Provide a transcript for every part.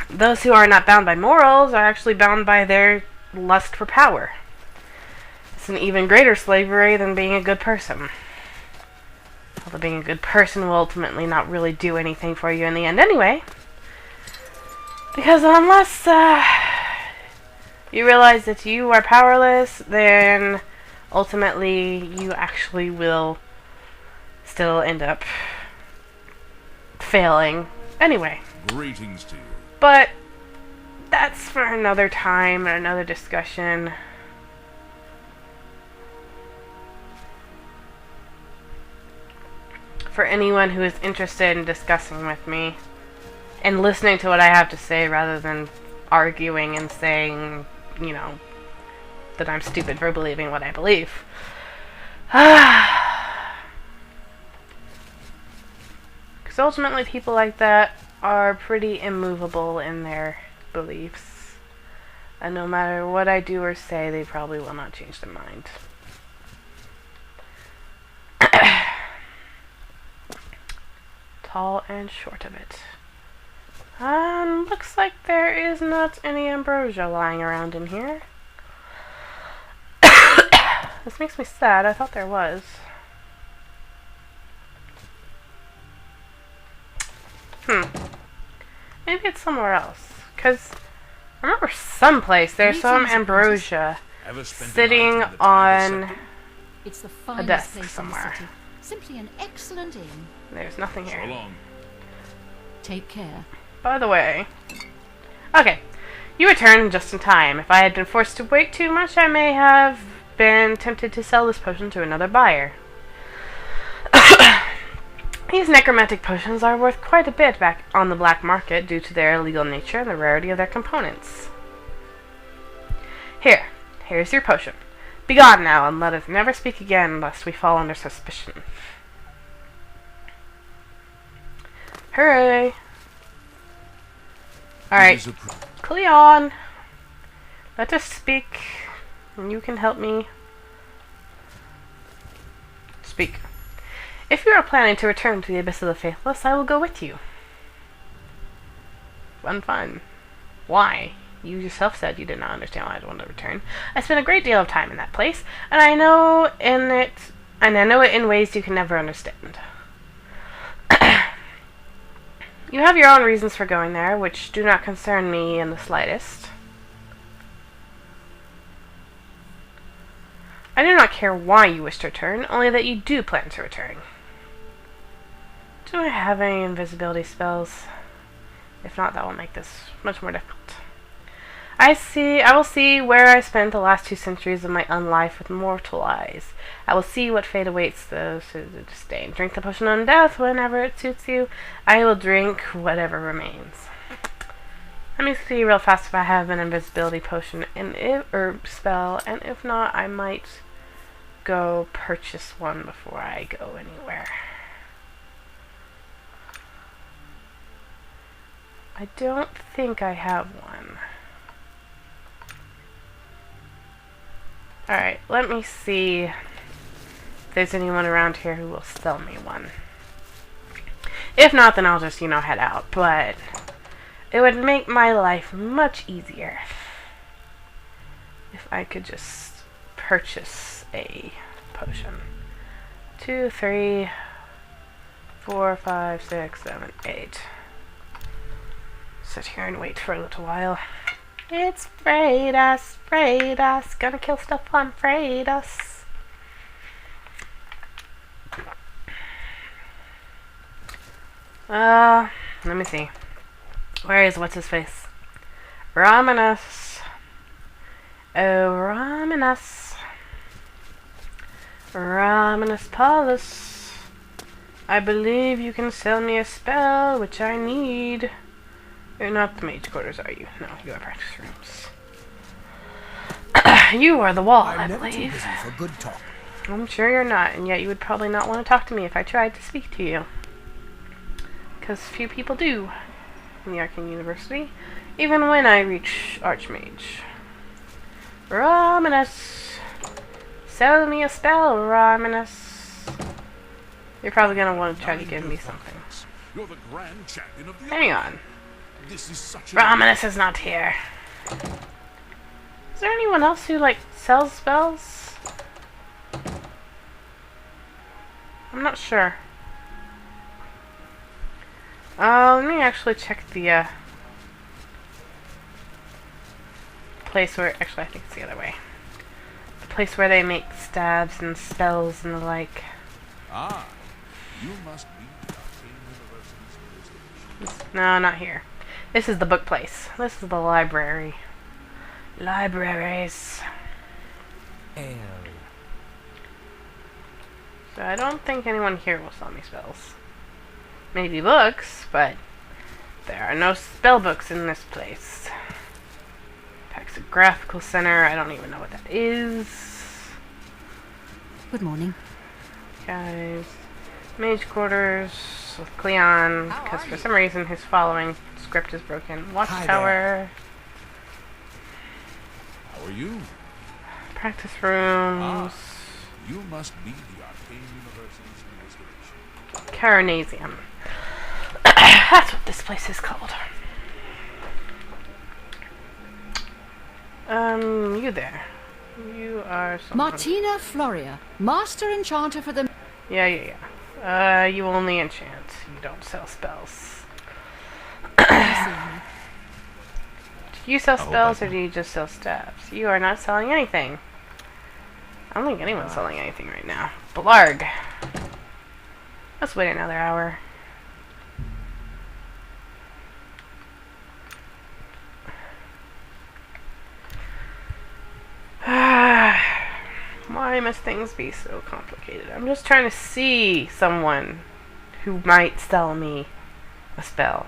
Those who are not bound by morals are actually bound by their lust for power. It's an even greater slavery than being a good person. Although being a good person will ultimately not really do anything for you in the end anyway. Because unless you realize that you are powerless, then ultimately you actually will still end up failing anyway. Greetings to you. But that's for another time and another discussion. For anyone who is interested in discussing with me and listening to what I have to say rather than arguing and saying, you know, that I'm stupid for believing what I believe. Because ultimately people like that are pretty immovable in their beliefs. And no matter what I do or say, they probably will not change their mind. Tall and short of it. Looks like there is not any ambrosia lying around in here. This makes me sad. I thought there was. Maybe it's somewhere else. Because I remember someplace there's some ambrosia sitting on It's the a finest desk place somewhere. in the city. Simply an excellent inn. There's nothing So here. long. Take care. By the way... Okay. You returned just in time. If I had been forced to wait too much, I may have been tempted to sell this potion to another buyer. These necromantic potions are worth quite a bit back on the black market due to their illegal nature and the rarity of their components. Here's your potion. Begone now, and let us never speak again, lest we fall under suspicion. Hooray! Alright, Cleon! Let us speak, and you can help me speak. If you are planning to return to the Abyss of the Faithless, I will go with you. Fun. Why? You yourself said you did not understand why I wanted to return. I spent a great deal of time in that place, and I know it in ways you can never understand. You have your own reasons for going there, which do not concern me in the slightest. I do not care why you wish to return, only that you do plan to return. Do I have any invisibility spells? If not, that will make this much more difficult. I will see where I spent the last 2 centuries of my unlife with mortal eyes. I will see what fate awaits those who disdain. Drink the potion on death whenever it suits you. I will drink whatever remains. Let me see real fast if I have an invisibility potion or spell, and if not, I might go purchase one before I go anywhere. I don't think I have one. Alright, let me see if there's anyone around here who will sell me one. If not, then I'll just, head out. But it would make my life much easier if I could just purchase a potion. 2, 3, 4, 5, 6, 7, 8. Sit here and wait for a little while. It's Faithless, gonna kill stuff on Faithless. Let me see. Where is what's-his-face? Romanus. Oh, Romanus. Romanus Paulus. I believe you can sell me a spell, which I need. You're not the mage quarters, are you? No, you are practice rooms. You are the wall, I never too believe. busy for good talk. I'm sure you're not, and yet you would probably not want to talk to me if I tried to speak to you. Because few people do in the Arcane University, even when I reach Archmage. Romanus! Sell me a spell, Romanus! You're probably going to want to try to give me something. You're the grand champion of the Hang on. This is such a... Romanus is not here. Is there anyone else who, like, sells spells? I'm not sure. Let me actually check the, place where... Actually, I think it's the other way. The place where they make stabs and spells and the like. Ah, you must be the Arcane University's... No, not here. This is the book place. This is the library. Libraries. So I don't think anyone here will sell me spells. Maybe books, but there are no spell books in this place. Paxographical Center, I don't even know what that is. Good morning. Guys. Mage Quarters with Cleon, because for some reason his following script is broken. Watchtower. How are you? Practice rooms. You must be the Arcane University's investigation. Carinasium. That's what this place is called. You there. You are someone. Martina Floria, Master Enchanter for the... Yeah. You only enchant. You don't sell spells. I Do you sell spells or do you just sell stabs? You are not selling anything. I don't think anyone's selling anything right now. Blarg. Let's wait another hour. Why must things be so complicated? I'm just trying to see someone who might sell me a spell.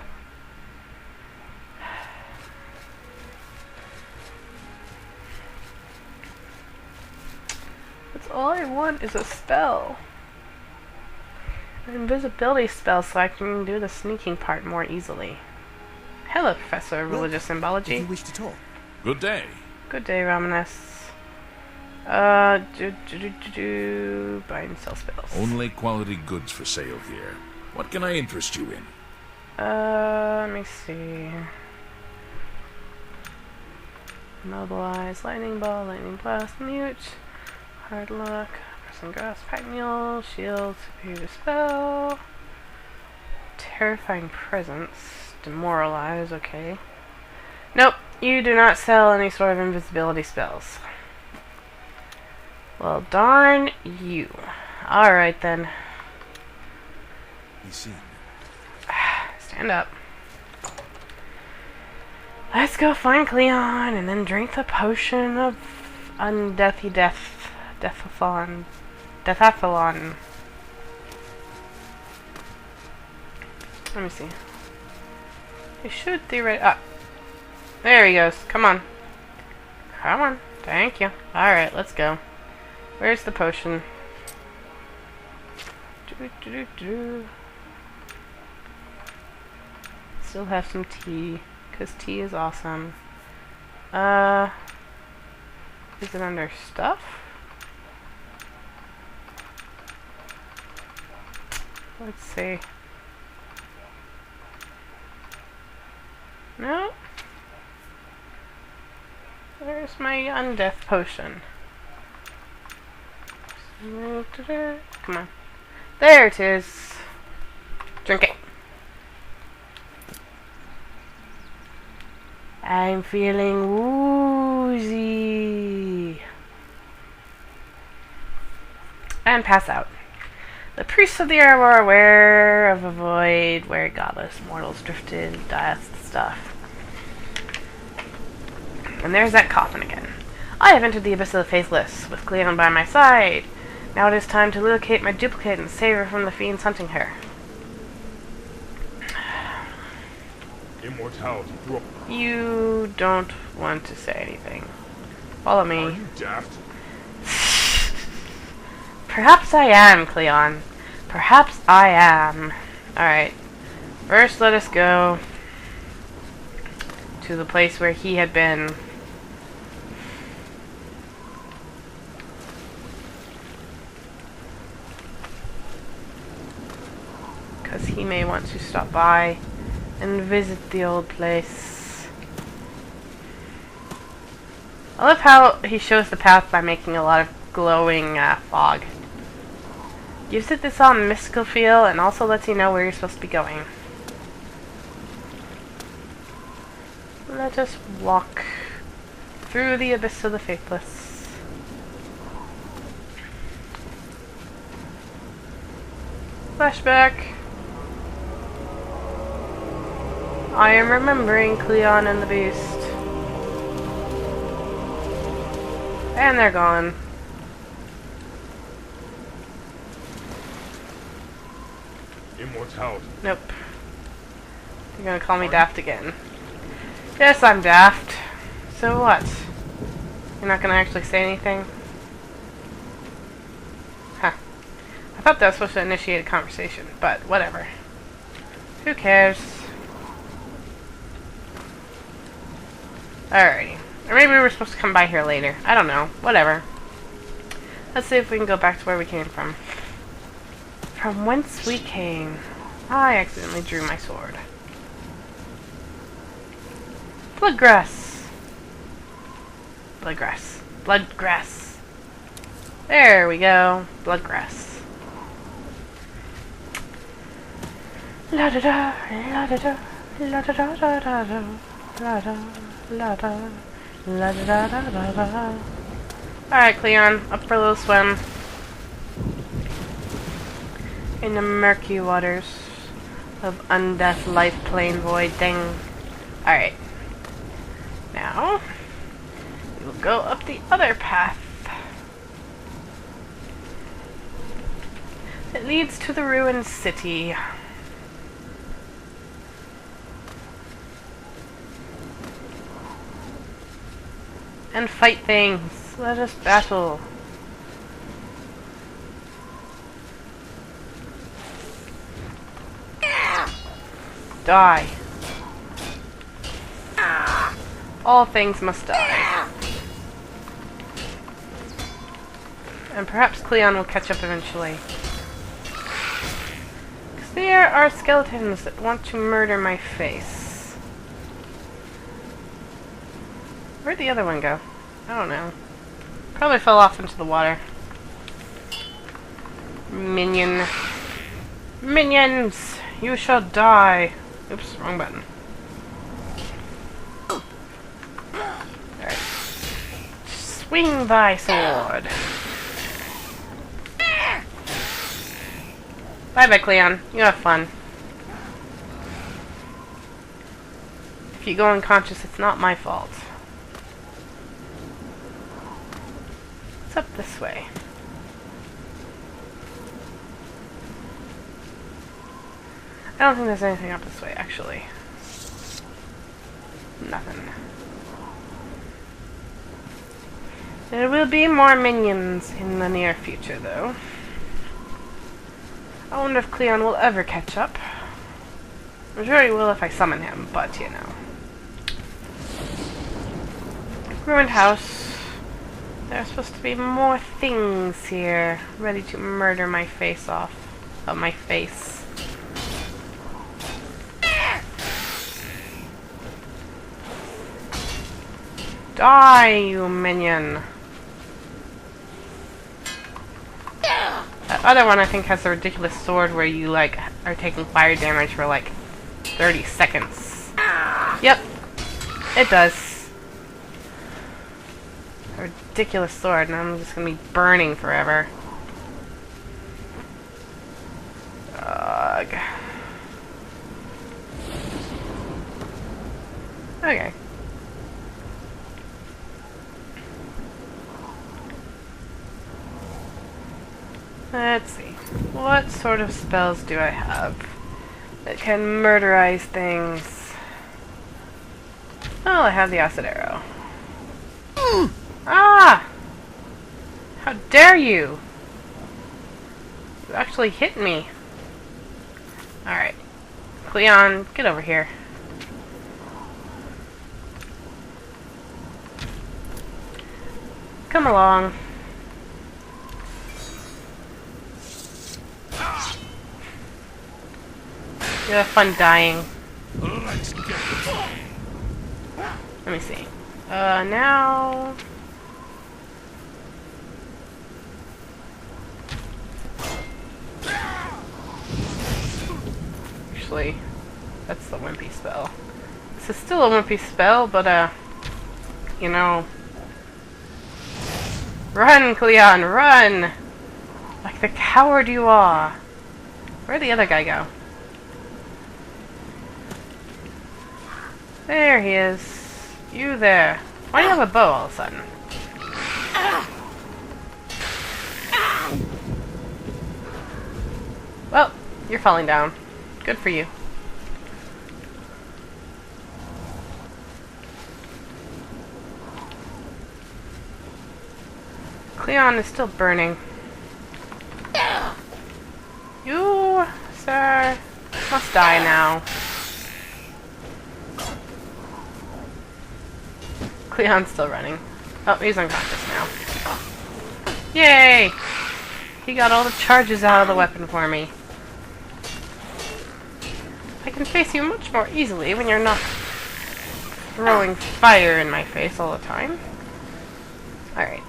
That's all I want is a spell. An invisibility spell so I can do the sneaking part more easily. Hello, Professor of Religious Symbology. If you wish to talk. Good day. Good day, Romanus. Buy and sell spells. Only quality goods for sale here. What can I interest you in? Let me see. Mobilize, lightning ball, lightning blast, mute, hard luck, pressing grass, pack mule, shield, superior spell, terrifying presence, demoralize, okay. Nope, you do not sell any sort of invisibility spells. Well, darn you. Alright then. Be seen. Stand up. Let's go find Cleon and then drink the potion of undeathy death. Deathathlon. Deathathlon. Let me see. He should theoretically. Ah. There he goes. Come on. Come on. Thank you. Alright, let's go. Where's the potion? Still have some tea, because tea is awesome. Is it under stuff? Let's see. No? Where's my undeath potion? Come on. There it is. Drink it. I'm feeling woozy. And pass out. The priests of the air were aware of a void where godless mortals drifted, dieth stuff. And there's that coffin again. I have entered the abyss of the Faithless, with Cleon by my side. Now it is time to locate my duplicate and save her from the fiends hunting her. Immortality. You don't want to say anything. Follow me. Are you daft? Perhaps I am, Cleon. Perhaps I am. Alright. First, let us go to the place where he had been. Because he may want to stop by and visit the old place. I love how he shows the path by making a lot of glowing fog. Gives it this all mystical feel and also lets you know where you're supposed to be going. Let us walk through the abyss of the Faithless. Flashback. I am remembering Cleon and the Beast. And they're gone. Immortality. Nope. You're gonna call me daft again. Yes, I'm daft. So what? You're not gonna actually say anything? Huh. I thought that was supposed to initiate a conversation, but whatever. Who cares? Alrighty. Or maybe we were supposed to come by here later. I don't know. Whatever. Let's see if we can go back to where we came from. From whence we came. I accidentally drew my sword. Bloodgrass. Bloodgrass. Bloodgrass. There we go. Bloodgrass. La da da, la da da, la da da da da da, la da, la da, la da da da da da. Alright, Cleon, up for a little swim. In the murky waters of undeath life plane void thing. Alright. Now, we will go up the other path. It leads to the ruined city. And fight things. Let us battle. Die. All things must die. And perhaps Cleon will catch up eventually. Because there are skeletons that want to murder my face. Where'd the other one go? I don't know. Probably fell off into the water. Minion. Minions! You shall die! Oops, wrong button. Alright. Swing thy sword! Bye-bye, Cleon. You have fun. If you go unconscious, it's not my fault. It's up this way. I don't think there's anything up this way, actually. Nothing. There will be more minions in the near future, though. I wonder if Cleon will ever catch up. I'm sure he will if I summon him, but, you know. Ruined house. There's supposed to be more things here, ready to murder my face off. Of my face. Die, you minion! That other one, I think, has a ridiculous sword where you, like, are taking fire damage for, like, 30 seconds. Yep, it does. A ridiculous sword, and I'm just gonna be burning forever. Ugh. Okay. Let's see. What sort of spells do I have that can murderize things? Oh, I have the acid arrow. Ah! How dare you! You actually hit me. Alright. Cleon, get over here. Come along. You have fun dying. Let me see. Now... Actually, that's the wimpy spell. This is still a wimpy spell, but, you know... Run, Cleon, run! Like the coward you are. Where'd the other guy go? There he is. You there. Why do you have a bow all of a sudden? Well, you're falling down. Good for you. Cleon is still burning. You, sir, must die now. Cleon's still running. Oh, he's unconscious now. Yay! He got all the charges out of the weapon for me. I can face you much more easily when you're not throwing fire in my face all the time. Alright.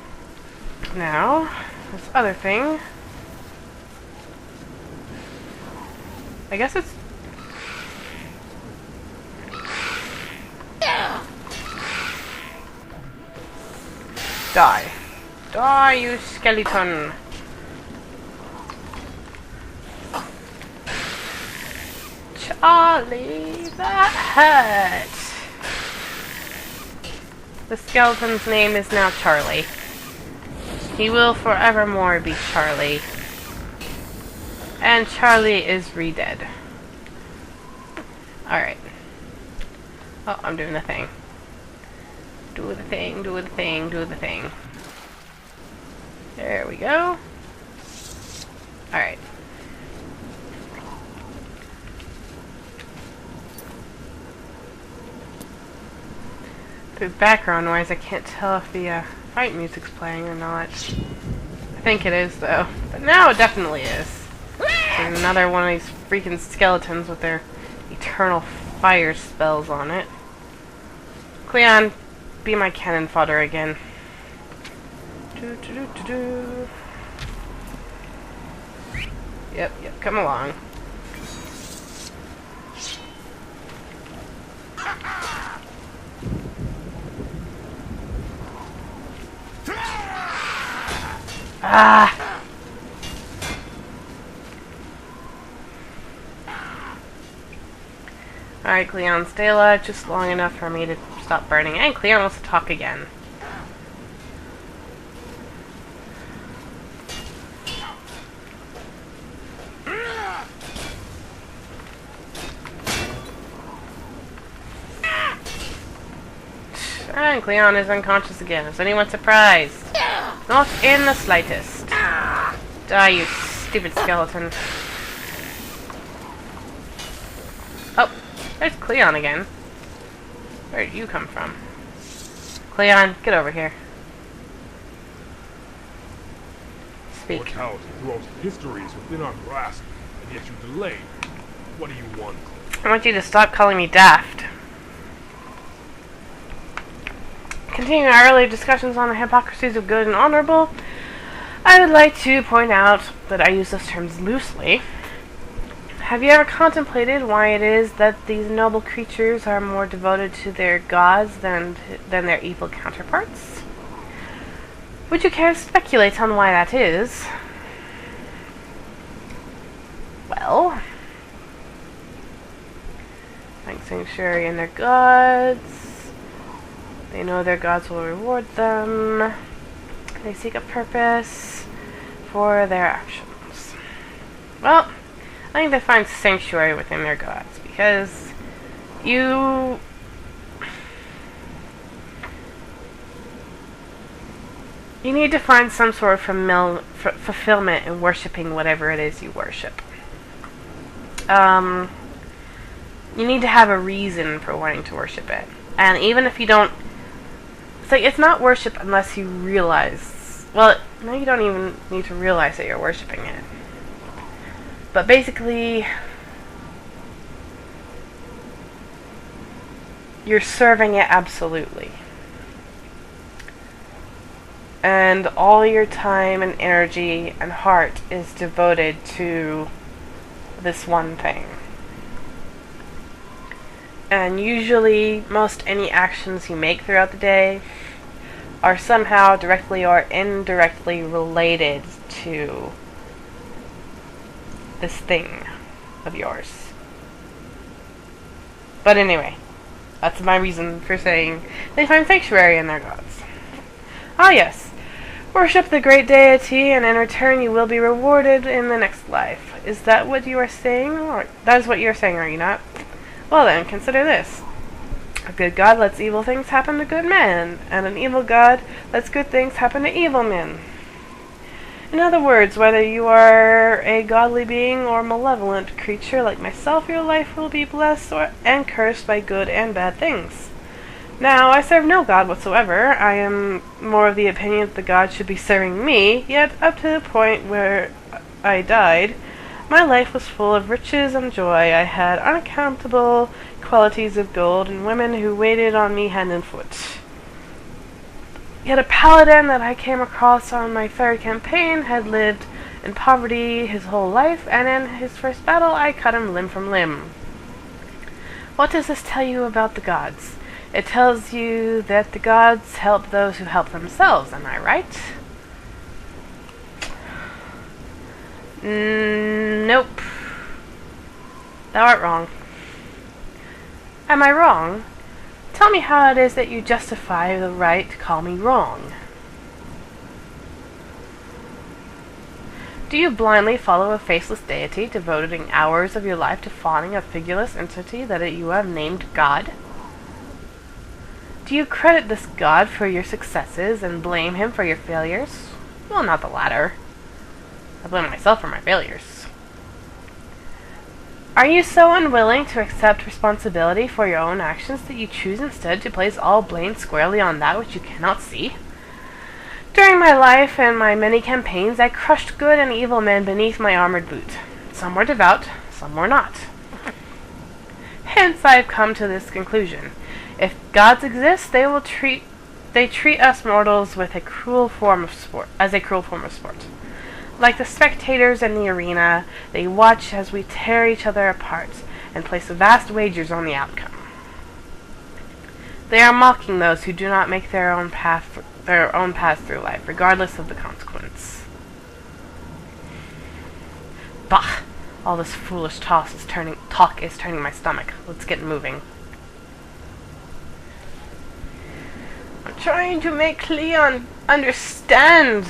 Now, this other thing. I guess it's... Die. Die, you skeleton. Charlie, that hurt. The skeleton's name is now Charlie. He will forevermore be Charlie. And Charlie is re-dead. Alright. Oh, I'm doing the thing. Do the thing, do the thing, do the thing. There we go. Alright. The background noise, I can't tell if the fight music's playing or not. I think it is, though. But now it definitely is. There's another one of these freaking skeletons with their eternal fire spells on it. Cleon, be my cannon fodder again. Yep, come along. Ah! Alright, Cleon, stay alive just long enough for me to stop burning. And Cleon wants to talk again. And Cleon is unconscious again. Is anyone surprised? Not in the slightest. Die, you stupid skeleton. Oh, there's Cleon again. Where did you come from? Cleon, get over here. Speak. Mortality throughout history is within our grasp, and yet you delay. What do you want? I want you to stop calling me daft. Continuing our earlier discussions on the hypocrisies of good and honorable, I would like to point out that I use those terms loosely. Have you ever contemplated why it is that these noble creatures are more devoted to their gods than their evil counterparts? Would you care to speculate on why that is? Well, thanks sanctuary and their gods. They know their gods will reward them. They seek a purpose for their actions. Well, I think they find sanctuary within their gods because you need to find some sort of fulfillment in worshipping whatever it is you worship. You need to have a reason for wanting to worship it. And even if you don't... It's like, it's not worship unless you realize... Well, no, you don't even need to realize that you're worshipping it. But basically... you're serving it absolutely. And all your time and energy and heart is devoted to this one thing. And usually, most any actions you make throughout the day are somehow directly or indirectly related to this thing of yours. But anyway, that's my reason for saying they find sanctuary in their gods. Ah yes, worship the great deity, and in return you will be rewarded in the next life. Is that what you are saying? Or that is what you are saying, are you not? Well then, consider this. A good god lets evil things happen to good men, and an evil god lets good things happen to evil men. In other words, whether you are a godly being or malevolent creature like myself, your life will be blessed and cursed by good and bad things. Now, I serve no god whatsoever. I am more of the opinion that the god should be serving me, yet up to the point where I died, my life was full of riches and joy. I had unaccountable qualities of gold and women who waited on me hand and foot. Yet a paladin that I came across on my third campaign had lived in poverty his whole life, and in his first battle I cut him limb from limb. What does this tell you about the gods? It tells you that the gods help those who help themselves, am I right? Nope. Thou art wrong. Am I wrong? Tell me how it is that you justify the right to call me wrong. Do you blindly follow a faceless deity, devoting hours of your life to fawning a figureless entity that you have named God? Do you credit this god for your successes and blame him for your failures? Well, not the latter. I blame myself for my failures. Are you so unwilling to accept responsibility for your own actions that you choose instead to place all blame squarely on that which you cannot see? During my life and my many campaigns, I crushed good and evil men beneath my armored boot. Some were devout, some were not. Hence I have come to this conclusion. If gods exist, they treat us mortals with a cruel form of sport. Like the spectators in the arena, they watch as we tear each other apart and place vast wagers on the outcome. They are mocking those who do not make their own path through life, regardless of the consequence. Bah! All this foolish talk is turning my stomach. Let's get moving. I'm trying to make Cleon understand